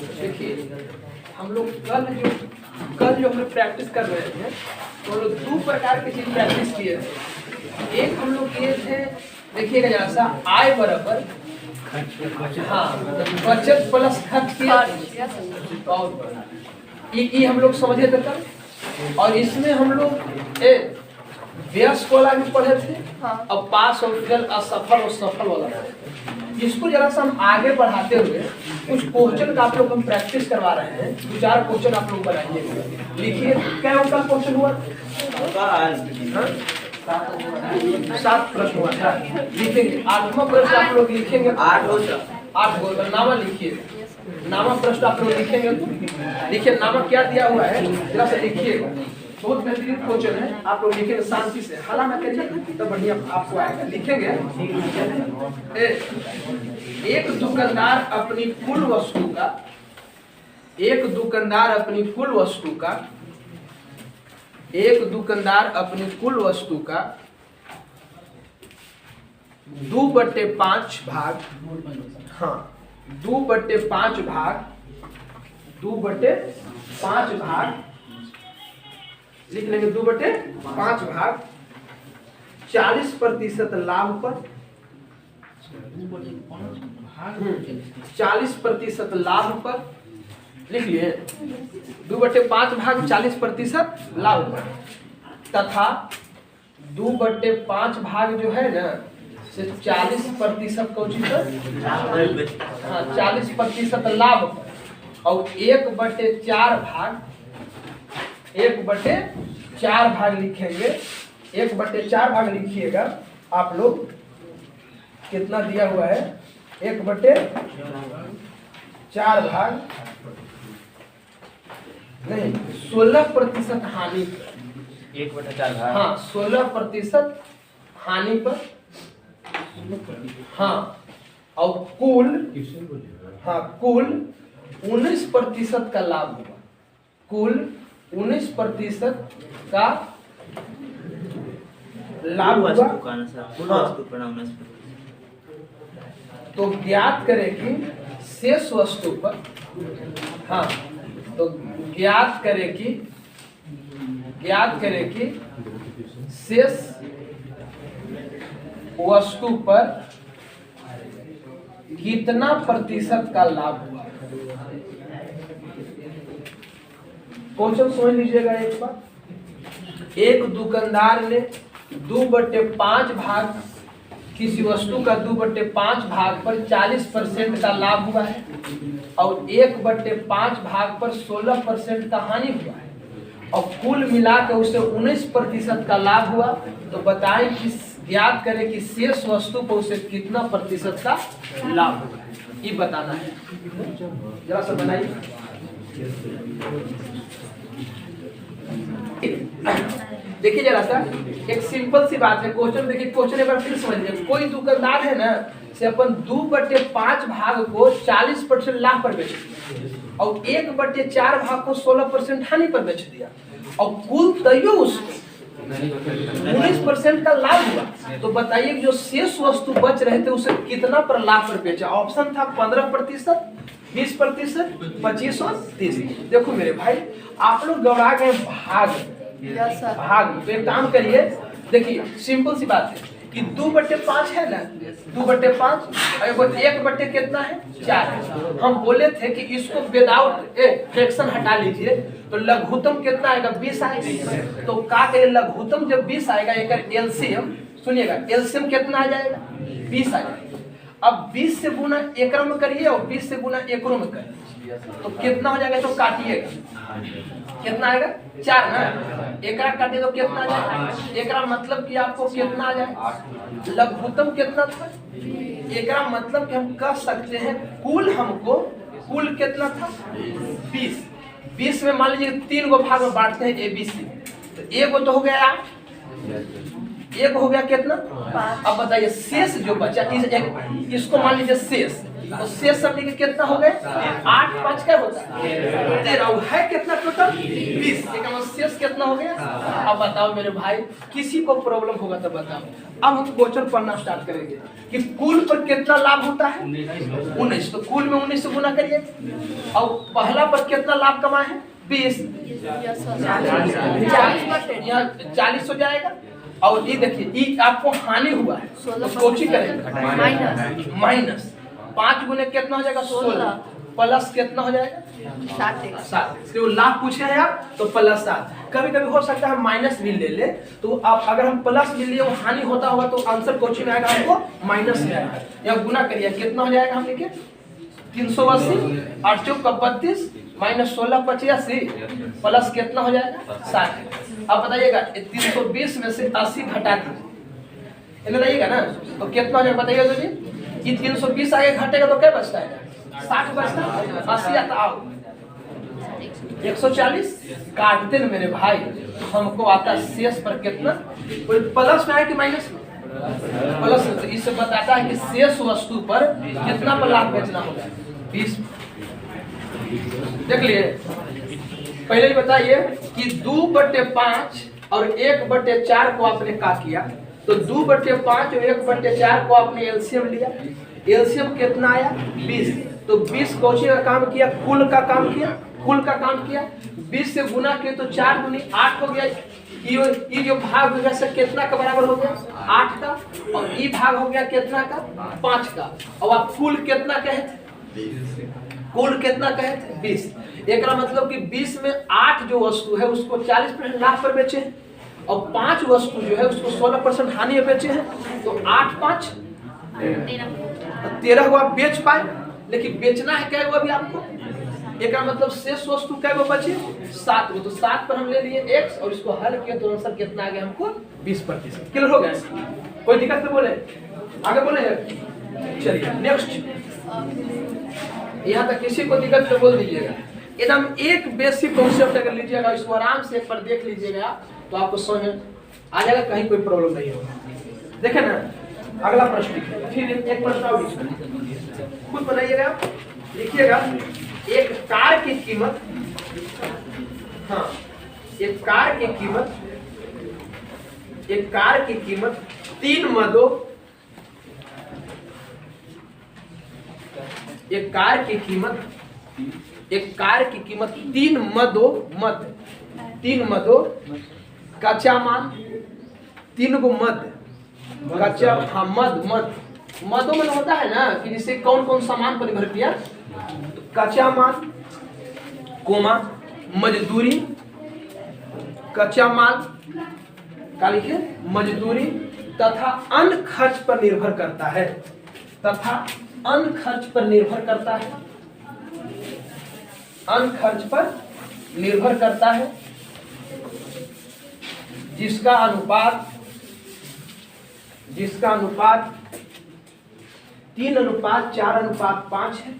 देखिए हम लोग कल जो हम लोग प्रैक्टिस कर रहे थे तो हम लोग दो प्रकार की चीज प्रैक्टिस किए थे। एक हम लोग किए थे, देखिएगा जरा सा, आय बराबर बचत प्लस खर्च किया, ये हम लोग समझे थे कल। और इसमें हम लोग व्यस्त वाला भी पढ़े थे, अब पास और फेल, असफल और सफल वाला पढ़े। इसको जरा सा हम आगे बढ़ाते हुए कुछ क्वेश्चन का आप लोग हम प्रैक्टिस करवा रहे हैं। 2-4 क्वेश्चन आप लोग बनाइए, लिखिए। क्या उनका क्वेश्चन हुआ? 7 प्रश्न हुआ था। लिखेंगे 8वां प्रश्न आप लोग लिखेंगे। 8 नामा लिखिए। नामा प्रश्न आप लोग लिखेंगे तो देखिए नामा क्या दिया हुआ है, जरा से लिखिएगा। बहुत बेहतरीन क्वेश्चन है, आप लोग लिखेंगे शांति से, हल्ला ना करिए तो बढ़िया आपको आएगा। लिखेंगे एक दुकानदार अपनी कुल वस्तु का एक दुकानदार अपनी कुल वस्तु का 2/5 भाग 2/5 भाग लिख लेंगे। 2/5 भाग 40% लाभ पर 40% लाभ पर लिख लिए। 2/5 भाग 40% लाभ पर तथा 2/5 भाग जो है ना से 40% कौन चीज पर? 40% लाभ पर और 1/4 भाग लिखेंगे। 1/4 भाग लिखिएगा आप लोग। कितना दिया हुआ है? 1/4 भाग नहीं, 16% हानि पर। 1/4 भाग 16% हानि पर। और कुल 19% का लाभ हुआ। कुल 19% का लाभ हुआ। तो ज्ञात करें कि शेष वस्तु पर ज्ञात करें कि शेष वस्तु पर कितना प्रतिशत का लाभ हुआ। क्वेश्चन समझ लीजिएगा एक बार। एक दुकानदार ने 2/5 भाग किसी वस्तु का 2/5 भाग पर 40% का लाभ हुआ है और 1/5 भाग पर 16% का हानि हुआ है और कुल मिलाकर उसे 19% का लाभ हुआ। तो बताएं कि ज्ञात करें कि शेष वस्तु पर उसे कितना प्रतिशत का लाभ हुआ है, ये बताना है। जरा सा बनाइए। देखिए जरा सा, एक सिंपल सी बात है। क्वेश्चन देखिए, क्वेश्चन एक बार फिर समझ लीजिए। कोई दुकानदार है ना से अपन 2/5 भाग को 40% लाभ पर बेच दिया और 1/4 भाग को 16% हानि पर बेच दिया और कुल तैयो उसको 19% का लाभ हुआ। तो बताइए कि जो शेष वस्तु बच रहे थे उसे कितना पर लाभ पर बेचा? ऑप्शन था 15%, 20%, 25 और 30। देखो मेरे भाई, आप लोग गौड़ा गए भाग। तो एक काम करिए, देखिए सिंपल सी बात है कि 2/5 है ना, 2/5 और 1/4 कितना है? 4 है। हम बोले थे कि इसको विदाउट फ्रैक्शन हटा लीजिए तो लघुत्तम कितना आएगा? 20 आएगा। तो क्या करें, लघुत्तम जब 20 आएगा एक एलसीएम, सुनिएगा, एलसीएम कितना आ जाएगा? 20 आ जाएगा। अब 20 से गुना एकड़ में करिए और 20 से गुना एकड़ों में करिए तो कितना हो जाएगा? तो काटिएगा, कितना आएगा? 4 ना। एकड़ा काटे तो कितना आ जाएगा? एकड़ा मतलब कि आपको कितना आ जाएगा? लघुत्तम कितना था? एकड़ा मतलब कि हम कह सकते हैं कुल कितना था? 20। 20 में मान लीजिए 3 गो भाग में बांटते हैं ABC, तो एक तो हो गया, एक हो गया कितना? अब बताइए शेष जो बचा, इसको मान लीजिए शेष, तो शेष सब मिलके कितना हो गए 8 5 क्या होता है 13 है कितना टोटल 20 का मतलब शेष कितना हो गया। अब बताओ मेरे भाई किसी को प्रॉब्लम होगा तो बताओ। अब हम क्वेश्चन पढ़ना स्टार्ट करेंगे कि कुल पर कितना लाभ होता है 19 तो कुल में 19 से गुना करिए और पहला पर कितना लाभ कमाए हैं 20 यहाँ 40 हो जाएगा और ये देखिए ये आपको हानि हुआ है तो सोची करेंगे माइनस 5 गुने कितना हो जाएगा 16 प्लस कितना हो जाएगा 7 वो लाभ पूछे हैं आप तो प्लस 7 कभी कभी हो सकता है माइनस भी ले ले तो आप अगर हम प्लस भी लिए वो हानि होता होगा तो आंसर क्वेश्चन में आएगा हमको माइनस में आएगा। या गुना करिए कितना हो जाएगा हम लिखे 380 8 चौक 32 माइनस 16 85 प्लस कितना हो जाएगा 60। अब बताइएगा 320 में से 80 घटा दीजिए इधर आइएगा ना तो कितना हो जाएगा बताइएगा तो जी ये 320 आगे घटेगा तो क्या बचता है 60 बचता है 80 आता आओ 140 काटते न मेरे भाई हमको आता शेष पर कितना कोई प्लस में है कि माइनस में प्लस तो इससे बताता है कि शेष वस्तु पर कितना पर लाभ बेचना होगा 20। देख लिए पहले ही बताइए कि 2/5 और 1/4 को आपने क्या किया तो 2/5 और 1/4 को आपने एलसीएम लिया एलसीएम कितना आया 20 तो 20 कोची का काम किया कुल का काम किया 20 से गुना किया तो 4 दूनी 8 हो गया ये जो भाग हो गया सर कितना का बराबर हो गया 8 का और ये भाग हो गया कितना का 5 का और आप कुल कितना कहे थे कुल कितना कहे थे 20 एक मतलब कि 20 में 8 जो वस्तु है उसको 40% लाभ पर बेचे हैं और 5 वस्तु जो है उसको 16% हानि पर बेचे हैं तो 8 5 13 को आप बेच पाए लेकिन बेचना है क्या अभी आपको एक मतलब शेष वस्तु क्या बचे 7 को तो 7 पर हम ले लिए x और इसको हल किया तो आंसर कितना आ गया हमको 20%। क्लियर हो गया कोई दिक्कत तो बोले आगे बोले चलिए नेक्स्ट यहाँ तक किसी को दिक्कत तो बोल दीजिएगा एकदम एक बेसिक कॉन्सेप्ट अगर लीजिएगा इसको आराम से एक बार देख लीजिएगा तो आपको समझ आ जाएगा कहीं कोई प्रॉब्लम नहीं होगा। देखे ना अगला प्रश्न फिर एक प्रश्न और खुद बनाइएगा लिखिएगा एक कार की कीमत एक कार की कीमत 3 मदों एक कार की कीमत 3 मदों कच्चा माल 3 गो मद कच्चा मदों में होता है ना कि जिससे कौन कौन सामान पर निर्भर किया तो कच्चा माल कोमा मजदूरी कच्चा माल का लिखिए मजदूरी तथा अन्य खर्च पर निर्भर करता है जिसका अनुपात 3:4:5 है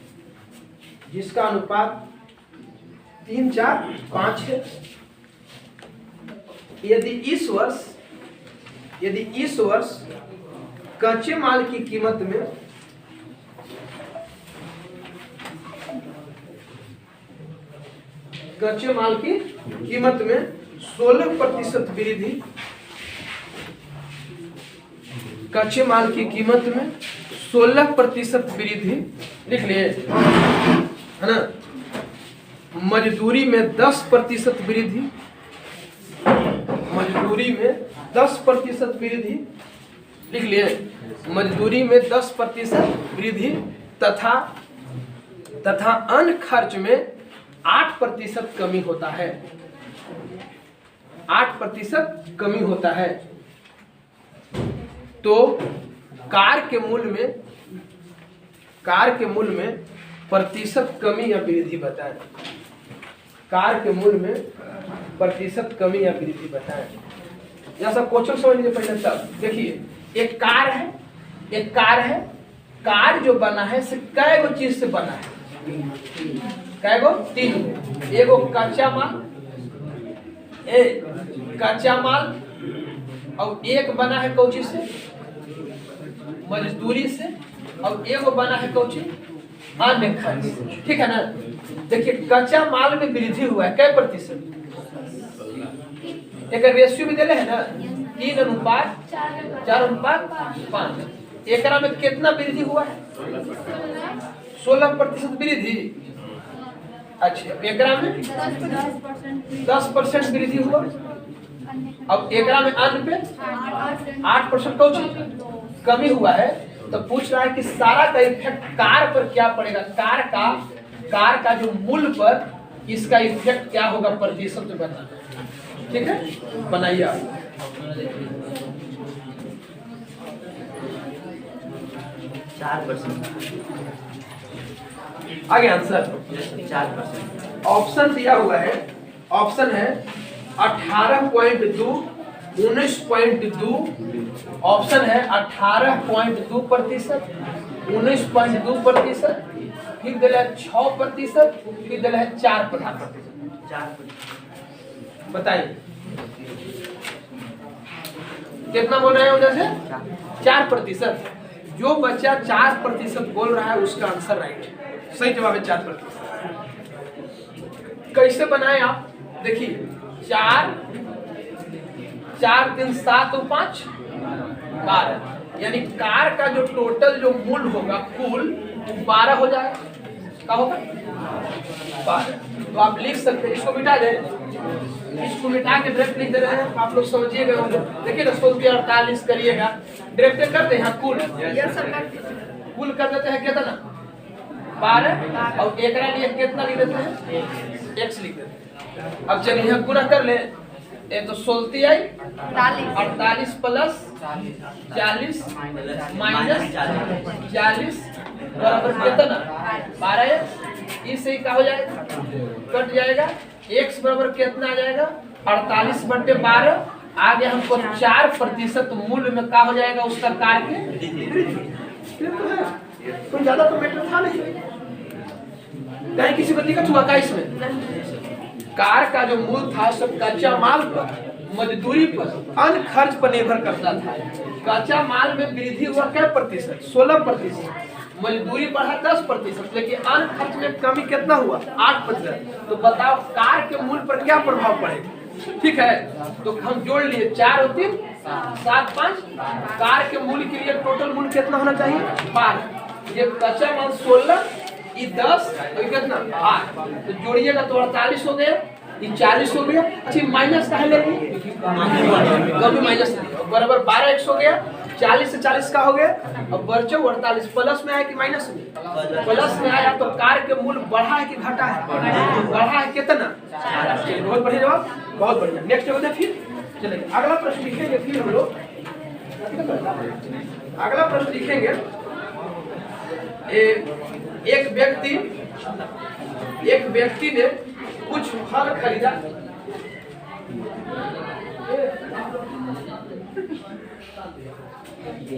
जिसका अनुपात 3:4:5 है। यदि इस वर्ष कच्चे माल की कीमत में कच्चे माल की कीमत में 16% वृद्धि कच्चे माल की कीमत में 16% वृद्धि लिख लिए है ना मजदूरी में 10% वृद्धि मजदूरी में 10% वृद्धि लिख लिए मजदूरी में 10% वृद्धि तथा अन्य खर्च में 8% कमी होता है 8% कमी होता है। तो कार के मूल्य में प्रतिशत कमी या वृद्धि बताएं कार के मूल्य में प्रतिशत कमी या वृद्धि बताएं। यह सब क्वेश्चन समझ लीजिए पहले तब देखिए एक कार है कार जो बना है से कै गो चीज से बना है कै गो 3 गो एगो कच्चा माल और एक बना है कौची से मजदूरी से और एगो बना है कौची अन्य खर्च, ठीक है ना। देखिए कच्चा माल में वृद्धि हुआ है कै प्रतिशत, एक रेशियो भी दिले है ना 3:4:5, एकरा में कितना वृद्धि हुआ है 16% वृद्धि। अच्छा एकरा में 10% वृद्धि हुआ। अब एकरा में अन्य पे 8% कमी हुआ है। तो पूछ रहा है कि सारा का इफेक्ट कार पर क्या पड़ेगा, कार का जो मूल्य पर इसका इफेक्ट क्या होगा प्रतिशत में बताना। ठीक है बनाइए आप। 4%। आगे आंसर 4%। ऑप्शन दिया हुआ है, ऑप्शन है 18.2, 19.2, ऑप्शन है 18.2%, 19.2%, फिर दिला है 6%, फिर दिला है 4%। बताइए कितना बोल रहे हैं उधर से 4%। जो बच्चा 4% बोल रहा है उसका आंसर राइट, सही जवाब है 4%। कैसे बनाए आप देखिए 4 3 7 और 5 12, यानी कार का जो टोटल जो मूल्य होगा कुल 12 हो जाएगा। क्या होगा 12। तो आप लिख सकते हैं, इसको मिटा दे, इसको मिटा के डायरेक्ट लिख दे रहे हैं आप लोग समझिएगा। देखिए ना 16 करिएगा डायरेक्ट कर दे यहाँ कुल कर देते हैं कितना 12 और एकरा लिए कितना लिख देते हैं x लिख देते हैं। अब चलिए यहाँ गुणा कर ले, ये तो 16 आई 48 प्लस 40 माइनस 40 बराबर कितना 12x, इससे क्या हो जाएगा कट जाएगा। x बराबर कितना आ जाएगा 48/12। आगे हमको 4% मूल्य में क्या हो जाएगा उसका कार के। कोई ज्यादा तो मैटर था नहीं, कहीं किसी को दिक्कत हुआ का इसमें। कार का जो मूल्य था सब कच्चा माल पर, मजदूरी पर, अन्य खर्च पर निर्भर करता था। कच्चा माल में वृद्धि हुआ क्या प्रतिशत 16%, मजदूरी बढ़ा 10%, लेकिन अन्य खर्च में कमी कितना हुआ 8%। तो बताओ कार के मूल्य पर क्या प्रभाव पड़ेगा। ठीक है तो हम जोड़ लिए 4 और 3 7 5। कार के मूल्य के लिए टोटल मूल्य कितना होना चाहिए 12। ये कच्चा माल 16, ये 10 और कितना 8, तो जोड़िएगा तो 48 हो गया, ये 40 हो गया। अच्छा माइनस का है लेकिन कभी माइनस बराबर 12x हो गया। 40 से 40 का हो गया। अब बच्चों 48 प्लस में आया कि माइनस में, प्लस में आया तो कार के मूल्य बढ़ा है कि घटा है, बढ़ा है कितना। बहुत बढ़िया जवाब, बहुत बढ़िया। नेक्स्ट होता है फिर चलिए अगला प्रश्न लिखेंगे। फिर हम लोग अगला प्रश्न लिखेंगे। एक व्यक्ति ने कुछ फल खरीदा,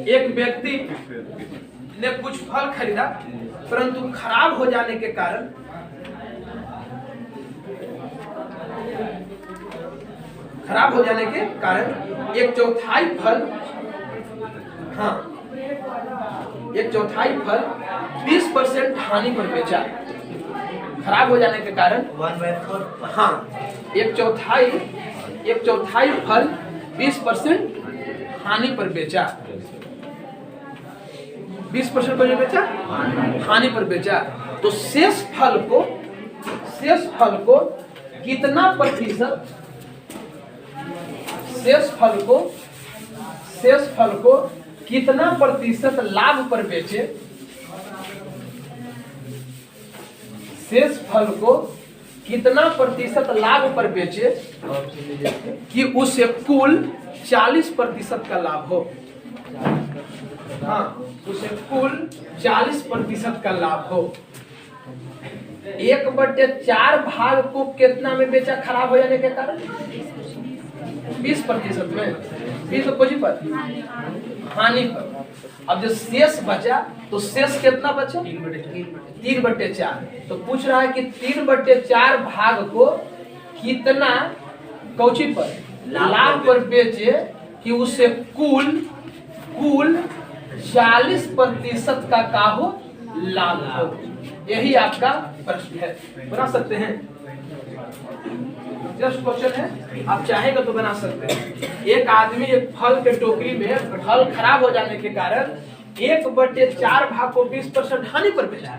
एक व्यक्ति ने कुछ फल खरीदा परंतु खराब हो जाने के कारण एक चौथाई फल 20% हानि पर बेचा। खराब हो जाने के कारण 1/4 हाँ एक चौथाई फल 20% हानि पर बेचा। 20% पर बेचा हानि पर बेचा। तो शेष फल को कितना प्रतिशत, शेष फल को कितना प्रतिशत लाभ पर बेचे। शेष फल को कितना प्रतिशत लाभ पर बेचे कि उसे कुल 40% का लाभ हो। हाँ उसे कुल 40% का लाभ हो। 1/4 भाग को कितना में बेचा खराब हो जाने के कारण 20% में, 20 पर हानि पर। अब जो शेष बचा तो शेष कितना बचा 3/4। तो पूछ रहा है कि 3/4 भाग को कितना कौची पर लाभ पर बेचे कि उसे कुल 40% का हो लाभ हो। यही आपका प्रश्न है, बना सकते हैं। जस्ट क्वेश्चन है, आप चाहेंगे तो बना सकते हैं। एक आदमी एक फल के टोकरी में फल खराब हो जाने के कारण 1/4 भाग को 20% हानि पर बेचा,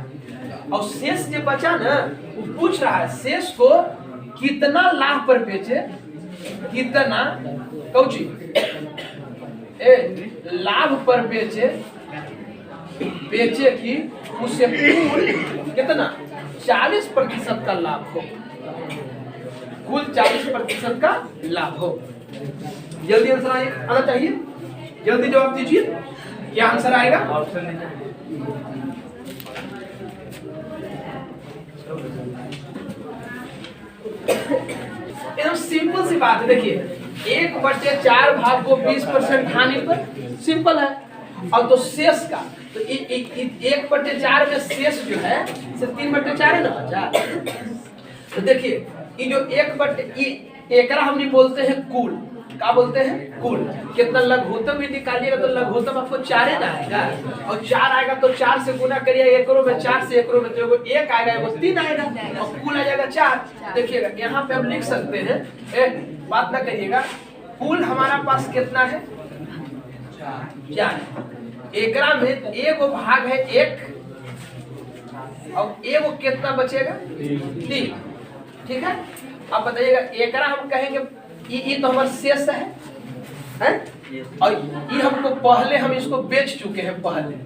और शेष जो बचा ना, वो पूछ रहा है शेष को कितना लाभ पर बेचे, कितना कौची लाभ पर बेचे कि उससे कुल कितना 40% का लाभ हो, कुल 40% का लाभ हो। जल्दी आंसर आना चाहिए, जल्दी जवाब दीजिए, क्या आंसर आएगा? एकदम सिंपल सी बात है। देखिए 1/4 भाग को 20% हानि पर, सिंपल है। और तो शेष का तो 1/4 में शेष जो है 3/4 है ना बचा। तो देखिए ये जो 1/, हमने बोलते हैं कुल, क्या बोलते हैं कुल। कितना लघुत्तम भी निकालिएगा तो लघुत्तम आपको 4 ना आएगा, और 4 आएगा तो 4 से गुना करिए एकड़ों में, 4 से एकड़ों में तो 1 आएगा, वो 3 आएगा, और कुल आ जाएगा 4। देखिएगा यहाँ पे हम लिख सकते हैं, बात ना करिएगा, कुल हमारा पास कितना है 4। एकड़ा में एगो भाग है 1, और एगो कितना बचेगा 3, ठीक है। अब बताइएगा एकड़ा हम कहेंगे ये तो हमारा शेष है, और ये हमको पहले हम इसको बेच चुके हैं, पहले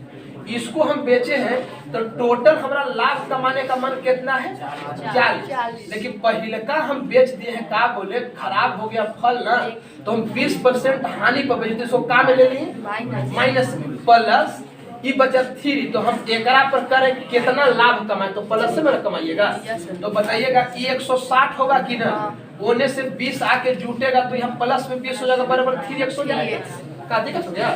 इसको हम बेचे हैं, तो टोटल हमारा लाभ कमाने का मन कितना है 40। लेकिन पहले का हम बेच दिए हैं, का बोले खराब हो गया फल ना, तो हम 20% हानि पर बेचे, इसको का में ले लिए माइनस में, प्लस ये बचा 3, तो हम एकरा पर करें कितना लाभ कमाए, तो प्लस से मेरा कमाइएगा। तो बताइएगा 160 होगा कि ना, ओने से 20 आके जुटेगा, तो यहाँ प्लस में 20 हो जाएगा, बराबर 3x हो जाएगा, का दिक्कत हो गया।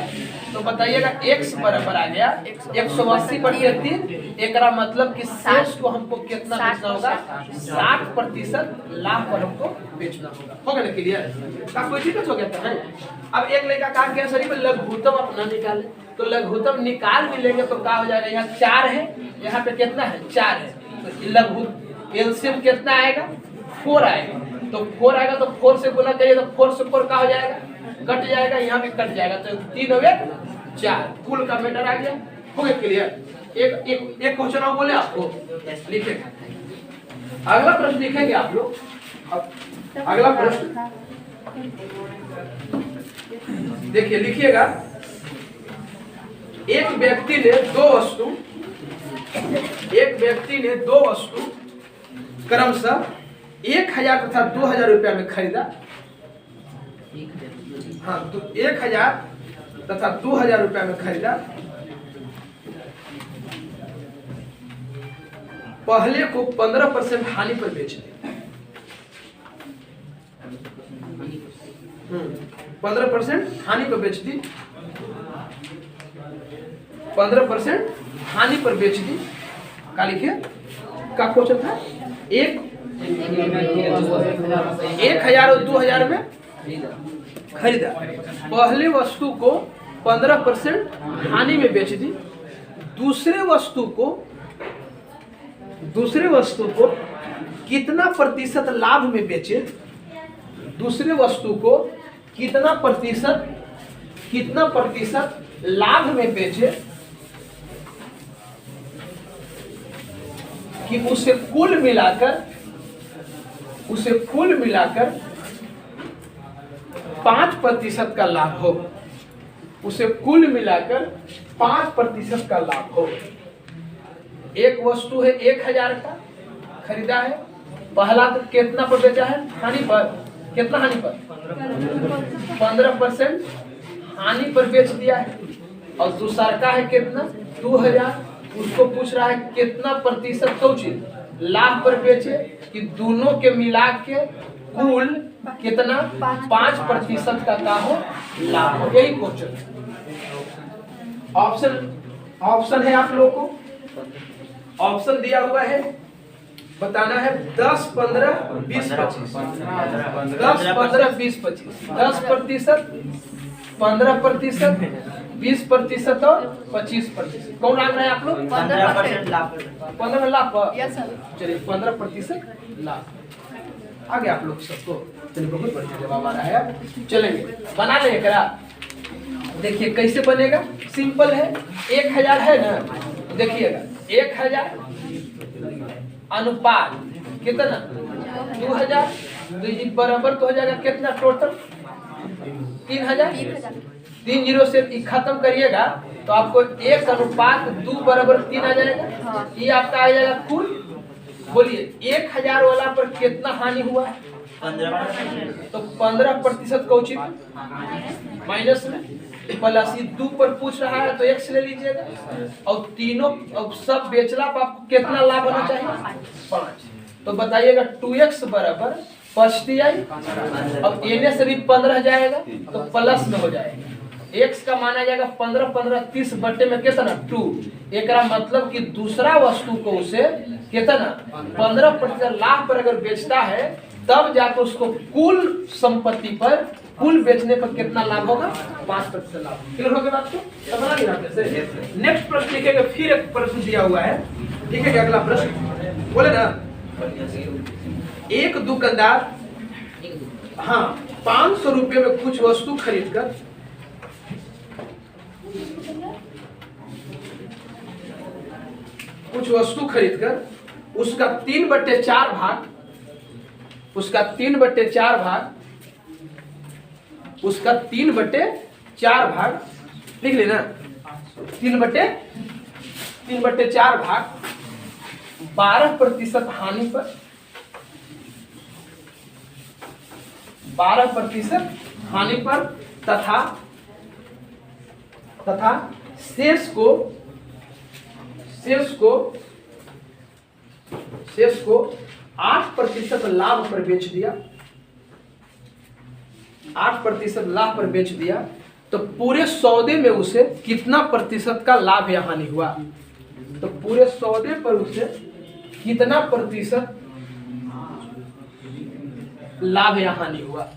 तो बताइएगा x बराबर आ गया 180/3, एकरा मतलब कि शेष को हमको कितना बेचना होगा 60% लाभ पर हमको बेचना होगा ना, क्लियर का कोई दिक्कत हो गया था है। अब एक लड़का कहा क्या सर लघुत्तम अपना निकाले, तो लघुत्तम निकाल भी लेंगे तो क्या हो जाएगा, यहाँ 4 है, यहाँ पे कितना है 4 है, तो लघु एलसीएम कितना आएगा 4 आएगा, तो 4 आएगा तो 4 से गुना करिए, तो 4 से 4 क्या हो जाएगा, कट जाएगा, यहाँ भी कट जाएगा, तो 3 और 1 4, कुल का मैटर आ गया, हो गया क्लियर। एक क्वेश्चन और बोले आपको लिखेगा, अगला प्रश्न लिखेंगे आप लोग। अगला प्रश्न देखिए, लिखिएगा, एक व्यक्ति ने दो वस्तु क्रमशः 1000 तथा 2000 रुपया में खरीदा। हाँ, तो 1000 तथा 2000 रुपया में खरीदा। पहले को 15% हानि पर बेच दिया। 15% हानि पर बेच दी, 15% हानि पर बेच दी। क्या लिखिए, क्या क्वेश्चन था, 1000 और 2000 में खरीदा। पहले वस्तु को 15% हानि में बेच दी, दूसरे वस्तु को कितना प्रतिशत लाभ में बेचे, दूसरे वस्तु को कितना प्रतिशत लाभ में बेचे कि उसे कुल मिलाकर 5% का लाभ हो, उसे कुल मिलाकर 5% का लाभ हो। एक वस्तु है 1000 का खरीदा है, पहला तो कितना पर बेचा है, हानि पर, कितना हानि पर 15% हानि पर बेच दिया है, और दूसरा का है कितना 2000, उसको पूछ रहा है कितना प्रतिशत तो चीज लाभ पर बेचे कि दोनों के मिला के कुल कितना 5% का हो लाभ हो। यही क्वेश्चन ऑप्शन है आप लोगों को, ऑप्शन दिया हुआ है, बताना है 10, 15, 20, 25। 10, 15, 20, 25, 10%, 15%, 20% और 25%। कौन लाभ रहे हैं आप लोग? 15% लाभ। 15 लाभ पर? Yes sir. चलिए 15% लाभ आगे आप लोग सबको। चलिए बहुत बढ़िया जवाब आ रहा है। चलेंगे बना लेंगे करा। देखिए कैसे बनेगा, सिंपल है। 1000 है ना, देखिएगा 1000 अनुपात कितना 2000, तो ये बराबर तो हो जाएगा कितना टोटल 3000। 3 जीरो से खत्म करिएगा तो आपको 1 अनुपात 2 बराबर 3 आ जाएगा। ये आपका आ जाएगा कुल। बोलिए 1000 वाला पर कितना हानि हुआ? 15%। तो 15% का उचित माइनस में प्लस 2 पर पूछ रहा है तो x ले लीजिएगा। और तीनों अब सब बेचला पर आपको कितना लाभ होना चाहिए? 5। तो बताइएगा 2x बराबर 5 आई। अब एने से भी 15 जाएगा तो प्लस में हो जाएगा। x का माना जाएगा 15 15 30 बट्टे में कितना 2। एक मतलब कि दूसरा वस्तु को उसे कितना 15% लाभ पर अगर बेचता है तब जाकर उसको कुल संपत्ति पर कुल बेचने पर कितना लाभ होगा? 5% लाभ। क्लियर हो गया बात को? समझा नहीं आपने से? नेक्स्ट प्रश्न लिखेगा। फिर एक प्रश्न दिया हुआ है, लिखेगा अगला प्रश्न। बोले ना एक दुकानदार हाँ 500 रुपये में कुछ वस्तु खरीदकर उसका 3/4 भाग उसका 3/4 भाग लिख लेना। 3/4 भाग 12% हानि पर 12% हानि पर तथा शेष को 8% लाभ पर बेच दिया। 8% लाभ पर बेच दिया तो पूरे सौदे में उसे कितना प्रतिशत का लाभ या हानि हुआ? तो पूरे सौदे पर उसे कितना प्रतिशत लाभ या हानि हुआ?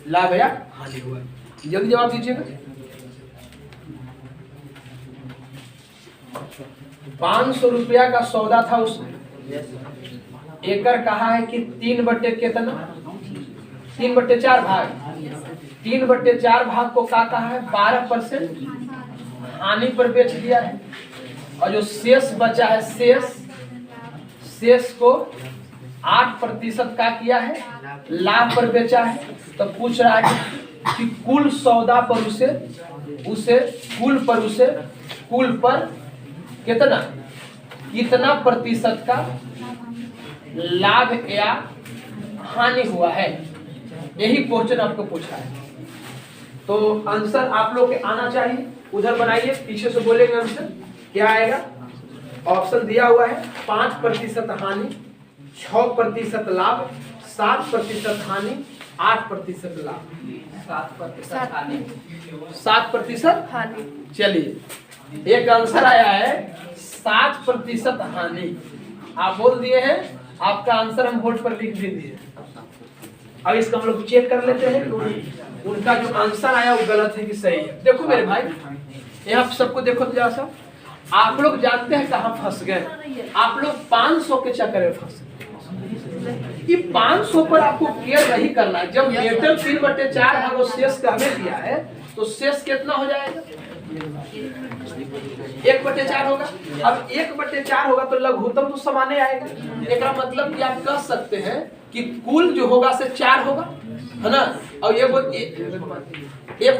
लाभ या हानि हुआ? जल्दी जवाब दीजिएगा। 500 रुपया का सौदा था उसने। एकड़ कहा है कि 3/कितना 3/4 भाग 3/4 भाग को क्या कहा है 12% हानि पर बेच दिया है। और जो शेष बचा है शेष को 8% का किया है लाभ पर बेचा है। तो पूछ रहा है कि कुल सौदा पर उसे कुल पर कितना प्रतिशत का लाभ या हानि हुआ है, यही क्वेश्चन आपको पूछा है। तो आंसर आप लोग के आना चाहिए। उधर बनाइए, पीछे से बोलेंगे आंसर क्या आएगा। ऑप्शन दिया हुआ है 5% हानि, 6% लाभ, 7% हानि, 8% लाभ। 7% हानि। चलिए एक आंसर आया है 7% हानि। आप बोल दिए हैं, आपका आंसर हम बोर्ड पर लिख भी दिए। अब इसका हम लोग चेक कर लेते हैं उनका जो आंसर आया वो गलत है कि सही है। देखो मेरे भाई, ये आप सबको देखो तो जरा सा, आप लोग जानते हैं कहाँ फंस गए। आप लोग 500 के चक्कर में फंस गए। ये 500 पर आपको केयर नहीं करना है। जब मेटल 3/4 भाग शेष का हमें दिया है तो शेष कितना हो जाएगा 1/4 होगा। अब 1/4 होगा तो लघुत्तम तो समाने आएगा। एक मतलब कि आप कह सकते हैं कि कुल जो होगा से 4 होगा, है ना। और एक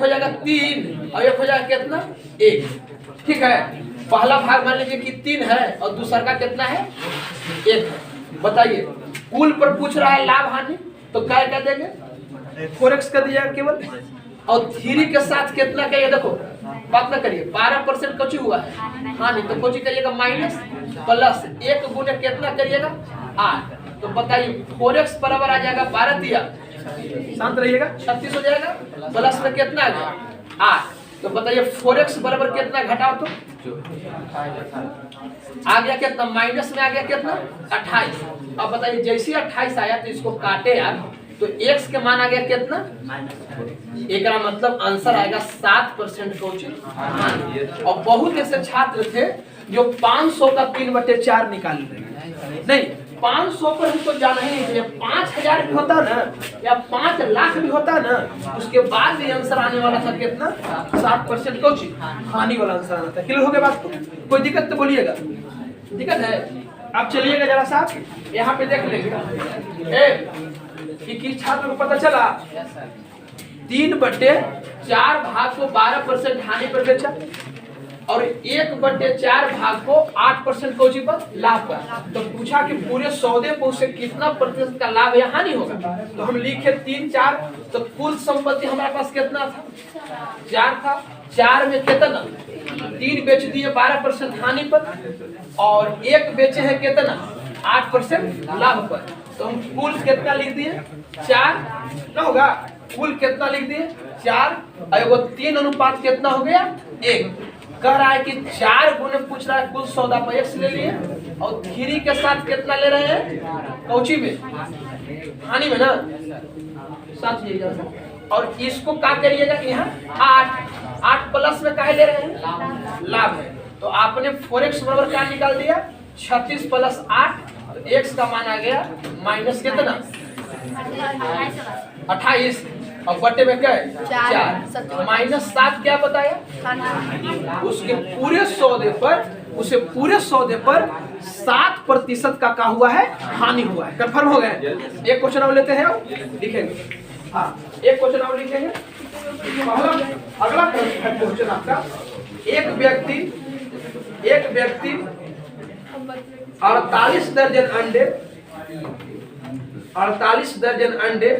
हो जाएगा 3 और एक हो जाएगा कितना 1। ठीक है, पहला भाग मान लीजिए कि 3 है और दूसरा का कितना है 1 है। बताइए कुल पर पूछ रहा है लाभ हानि, तो क्या कर देंगे 4x कर दिया केवल। और 3 के साथ कितना करिए, देखो बात ना करिए 12% कचू हुआ है हानि, तो कोची करिएगा माइनस प्लस 1 गुने कितना करिएगा 8। तो बताइए 4x बराबर आ जाएगा 12 दिया, शांत रहिएगा 36 हो जाएगा। प्लस में कितना आ गया 8। तो बताइए 4x बराबर कितना घटाओ तो आ गया कितना, माइनस में आ गया कितना 28। अब बताइए जैसे 28 आया तो इसको काटे आप तो x के मान आ गया कितना, -4। एक मतलब आंसर आएगा 7% कोचिंग हानि। और बहुत ऐसे छात्र थे जो 500 का 3/4 निकाल रहे हैं। नहीं, 500 पर हमको जाना ही नहीं चाहिए, 5000 भी होता ना या 5 लाख भी होता ना, उसके बाद भी आंसर आने वाला था कितना, 7% कोचिंग हानि वाला आंसर आना था। क्लियर हो गया बात को? कोई दिक्कत तो बोलिएगा, दिक्कत है? अब चलिएगा जरा साहब यहाँ पे देख लेंगे किस छात्र को पता चला 3/4 भाग को 12% हानि पर बेचा और 1/4 भाग को 8% कोची पर लाभ पर। तो पूछा कि पूरे सौदे पर उसे कितना प्रतिशत का लाभ या हानि होगा। तो हम लिखे 3, 4, तो कुल संपत्ति हमारे पास कितना था, 4 था। 4 में कितना, 3 बेच दिए 12% हानि पर और 1 बेचे हैं कितना, 8% लाभ पर। तो हम कुल कितना लिख दिए, 4 ना होगा, कुल कितना लिख दिए 4 और 3 अनुपात कितना हो गया 1। कह रहा है कि 4 गुने पूछ रहा है, कुल सौदा पर x ले लिए और 3 के साथ कितना ले रहे हैं, कौची में, हानि में ना, साथ लीजिएगा। और इसको क्या करिएगा, यहाँ 8 प्लस में काहे ले रहे हैं, लाभ है। तो आपने 4x बराबर क्या निकाल दिया, 36 + 8, तो x का मान आ गया माइनस कितना, 28 और बटे में क्या है 4 -7 क्या बताया, उसके पूरे सौदे पर, उसे पूरे सौदे पर 7% का हुआ है, हानि हुआ है। कंफर्म हो गए? एक क्वेश्चन और लेते हैं, लिखेंगे। हाँ, एक क्वेश्चन और लिखेंगे। अगला क्वेश्चन आपका, एक व्यक्ति 48 दर्जन अंडे, 48 दर्जन अंडे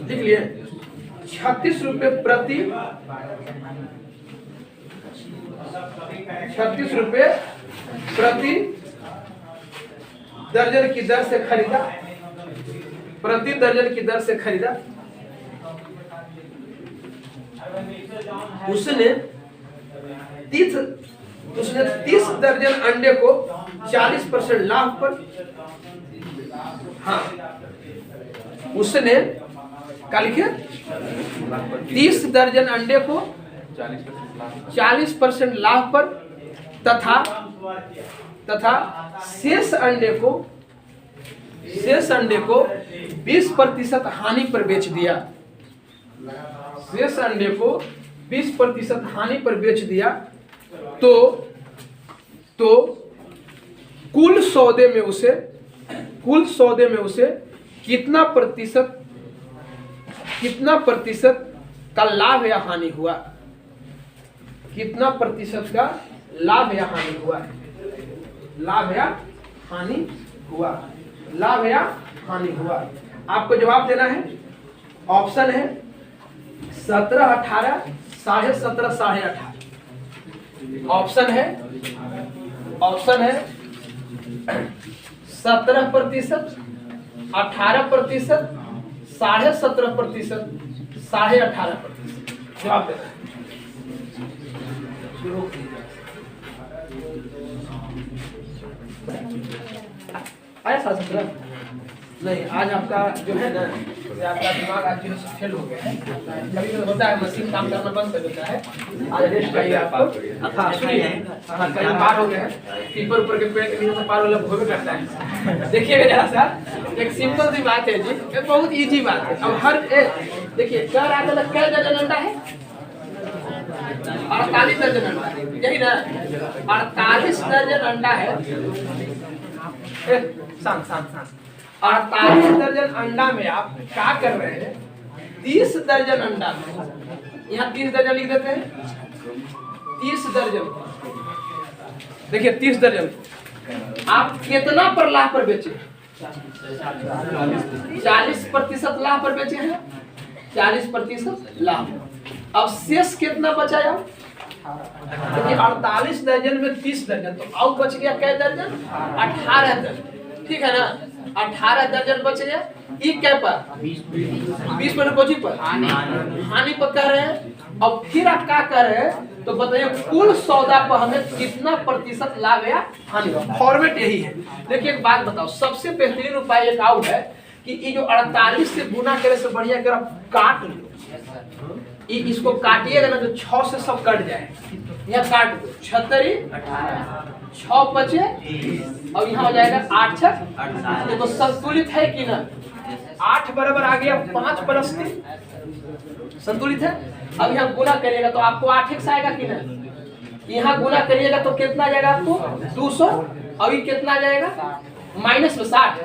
लिख लिए, 36 रुपए प्रति, 36 रुपए प्रति दर्जन की दर से खरीदा, प्रति दर्जन की दर से खरीदा। उसने 30 दर्जन अंडे को 40% लाभ पर, हाँ उसने क्या लिखे, 30 दर्जन अंडे को 40% लाभ पर तथा शेष अंडे को 20% हानि पर बेच दिया, शेष अंडे को 20% हानि पर बेच दिया। तो कुल सौदे में उसे कितना प्रतिशत का लाभ या हानि हुआ, कितना प्रतिशत का लाभ या हानि हुआ, लाभ या हानि हुआ, लाभ या हानि हुआ। आपको जवाब देना है, ऑप्शन है 17, 18, 17.5, 18। ऑप्शन है 17%, 18%, 17.5%, 18.5%। जवाब देना है। आया 17? नहीं, आज आपका जो है ना, आपका दिमाग आज जो है फेल हो गया है। कभी होता है मशीन काम करना बंद कर देता है, आज रेस्ट चाहिए आपको। हाँ सुनिए, हाँ कहीं पार हो गए हैं, ऊपर के पेड़ के नीचे से पार वाला होवे करता है। देखिएगा जरा सा, एक सिंपल सी बात है जी, एक बहुत इजी बात है। अब हर एक देखिए, क्या दर्जन अंडा है, 48 दर्जन अंडा, यही ना, 48 दर्जन अंडा है। शांत 48 दर्जन अंडा में आप क्या कर रहे हैं, 30 दर्जन अंडा में, यहाँ 30 दर्जन लिख देते हैं, 30 दर्जन, देखिए 30 दर्जन आप कितना पर लाभ पर बेचे, 40% लाभ पर बेचे हैं, 40% लाभ। अब शेष कितना बचाया, देखिए 48 दर्जन में 30 दर्जन, तो और बच गया क्या दर्जन, 18 दर्जन, ठीक है ना, 18 दर्जन बच गया। ये क्या पर 20 पर कोची पर हानि पर कर रहे हैं। अब फिर आप क्या कर रहे हैं, तो बताइए कुल सौदा पर हमें कितना प्रतिशत लाभ या हानि हुआ। फॉर्मेट यही है। देखिए एक बात बताओ, सबसे बेहतरीन उपाय एक आउट है कि ये जो 48 से गुना करे से बढ़िया कर आप काट लो, इसको काटिएगा ना तो 6 से सब कट जाए, यहाँ काट दो 76 6 बचे, अब यहाँ हो जाएगा 8 6, देखो संतुलित है कि ना, 8 बराबर आ गया 5 प्लस 3 संतुलित है। अब यहाँ गुना करिएगा तो आपको 8x आएगा कि ना, यहाँ गुना करिएगा तो कितना आ जाएगा आपको 200, अभी कितना आ जाएगा माइनस में 60।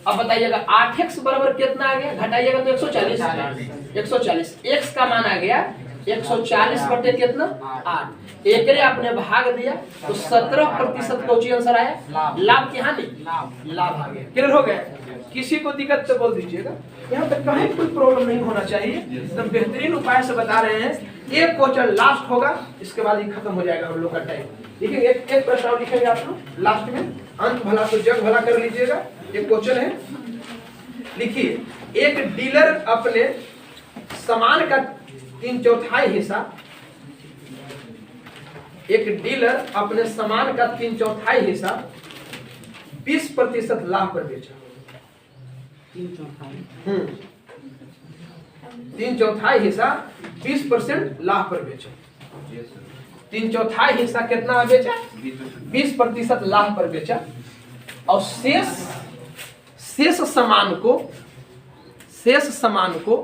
अब बताइएगा 8x बराबर कितना आ गया, घटाइएगा तो 140 140, x का मान आ गया 140 बटे कितना 8, एकरे आपने भाग दिया तो 17% क्वेश्चन आंसर आया, लाभ की हानि लाभ आ गया। क्लियर हो गया, किसी को दिक्कत तो बोल दीजिएगा, यहाँ तक कहीं कोई प्रॉब्लम नहीं होना चाहिए, एकदम बेहतरीन उपाय से बता रहे हैं। एक क्वेश्चन लास्ट होगा, इसके बाद ही खत्म हो जाएगा हम लोग का टाइम। देखिए एक प्रश्न और लिखेंगे आप लोग लास्ट में, अंत भला तो जग भला कर लीजिएगा। एक क्वेश्चन है, लिखिए एक डीलर अपने सामान का 3/4 हिस्सा, एक डीलर अपने सामान का 3/4 हिस्सा 20% लाभ पर बेचा। 3/4 हिस्सा 20% लाभ पर बेचा, 3/4 हिस्सा कितना बेचा 20% लाभ पर बेचा, और शेष सामान को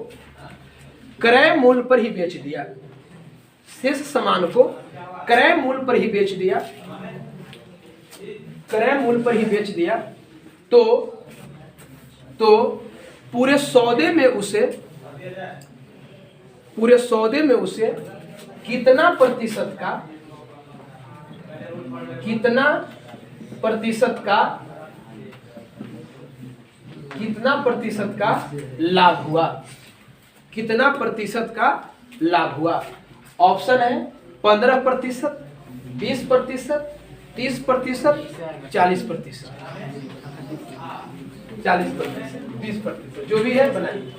क्रय मूल्य पर ही बेच दिया, शेष सामान को क्रय मूल्य पर ही बेच दिया, क्रय मूल्य पर ही बेच दिया, तो पूरे सौदे में उसे कितना प्रतिशत का लाभ हुआ, कितना प्रतिशत का लाभ हुआ। ऑप्शन है 15%, 20%, 30%, 40%, 20%, जो भी है बनाइए।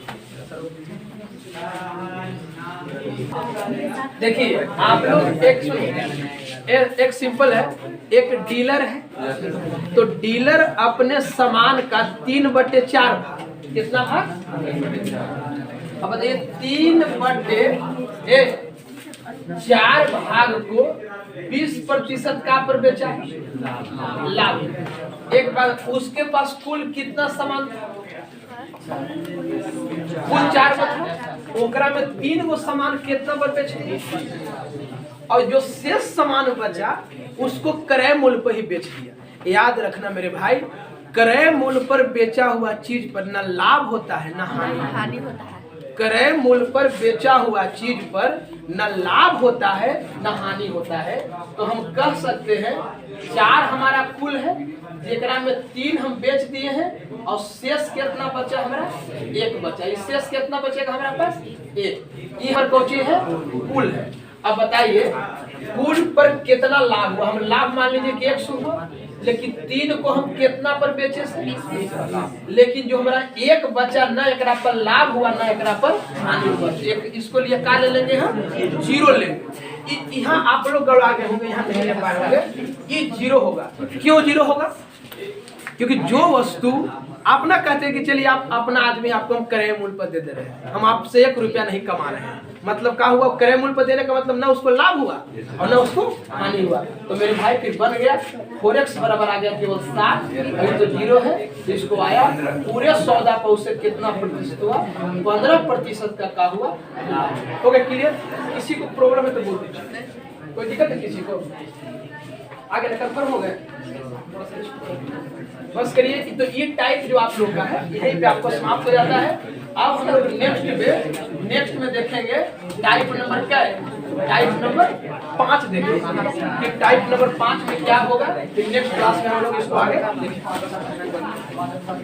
देखिए आप लोग एक सिंपल है, एक डीलर है तो डीलर अपने सामान का 3/4 भाग, कितना भाग, अब बताइए 3/4 भाग को 20% का पर बेचा लाभ। एक बात, उसके पास कुल कितना सामान था, कुल 4 था, ओकरा में 3 गो सामान कितना पर बेचे, और जो शेष सामान बचा उसको क्रय मूल्य पर ही बेच दिया। याद रखना मेरे भाई, क्रय मूल्य पर बेचा हुआ चीज पर न लाभ होता है न हानि होता है, क्रय मूल्य पर बेचा हुआ चीज पर न लाभ होता है न हानि होता है। तो हम कह सकते हैं 4 हमारा कुल है, जेकरा में 3 हम बेच दिए हैं, और शेष कितना बचा हमारा 1 बचा। इस शेष कितना बचेगा हमारे पास 1, ये हर कौन है कुल है। अब बताइए कुल पर कितना लाभ हुआ, हम लाभ मान लीजिए कि 100 हुआ, लेकिन 3 को हम कितना पर बेचे से, लेकिन जो हमारा 1 बचा ना एकरा पर लाभ हुआ ना एकरा पर हानि हुआ, एक इसको लिए का ले लेंगे हम 0 लेंगे। यहाँ आप लोग गड़वा के होंगे, यहाँ नहीं ले पाए होंगे, ये 0 होगा। क्यों 0 होगा, क्योंकि जो वस्तु आप ना कहते हैं कि चलिए आप अपना आदमी आपको हम क्रय मूल्य पर दे दे रहे हैं, हम आपसे 1 रुपया नहीं कमा रहे हैं, मतलब क्या हुआ, क्रय मूल्य पर देने का मतलब ना उसको लाभ हुआ और ना उसको हानि हुआ। तो मेरे भाई फिर बन गया 4x बराबर आ गया केवल 7, अभी तो 0 है, तो इसको आया पूरे सौदा पर उसे कितना प्रतिशत हुआ, 15% का हुआ लाभ। हो गया क्लियर, किसी को प्रॉब्लम है तो बोल दीजिए, कोई दिक्कत है किसी को, आगे कंफर्म हो गए, बस करिए। तो ये टाइप जो आप लोग का है यहीं पे आपको समाप्त हो जाता है। अब हम लोग नेक्स्ट में देखेंगे टाइप नंबर क्या है, टाइप नंबर 5 देखेंगे कि टाइप नंबर 5 में क्या होगा। नेक्स्ट क्लास में हम लोग इसको आगे देखेंगे।